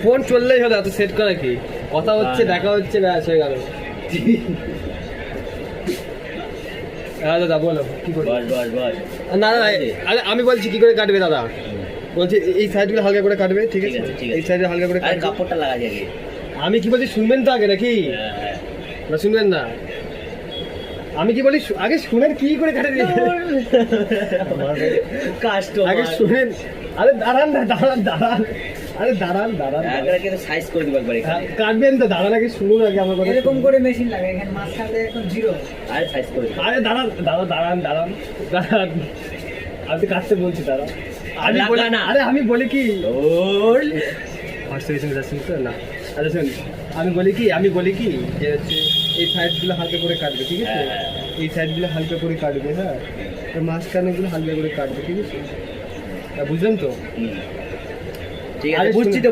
Phone চললেই হলো, এত set করা কি? কথা হচ্ছে, দেখা হচ্ছে, ব্যাস হয়ে গেল। হ্যাঁ দাদা বলো কি করবো? না না আরে আমি বলছি কি করে কাটবে দাদা, বলছি এই সাইডগুলো হালকা করে কাটবে, ঠিক আছে? এই সাইডে হালকা করে কাটবে। কাপড়টা লাগা যাবে। আমি কি বলছি শুনবেন তো আগে নাকি না শুনবেন না? আমি কি বলি আগে শুনেন কি করে কাটে আগে শুনেন। আরে দাঁড়ান না, দাঁড়ান দাঁড়ান, আরে দাঁড়ান দাঁড়ান, কিন্তু সাইজ করে দিব একবার এখানে। কাটবেন তো, দাঁড়ান আগে শুনুন আগে আমার কথা। এরকম করে মেশিন লাগে এখানে মাঝখানে এখন জিরো। আরে সাইজ করে দিব। আরে দাঁড়ান দাঁড়ান দাঁড়ান দাঁড়ান দাঁড়ান, আমি কাটতে বলছি দাঁড়ান। আমি বলি না, আরে আমি বলি কি ওল না, আচ্ছা শুন, আমি বলি কি যে হচ্ছে এই সাইডগুলো হালকা করে কাটবে, ঠিক আছে? এই সাইডগুলো হালকা করে কাটবে, হ্যাঁ, মাঝখানেগুলো হালকা করে কাটবে, ঠিক আছে? বুঝলেন তো? ঠিক আছে বুঝছি তো।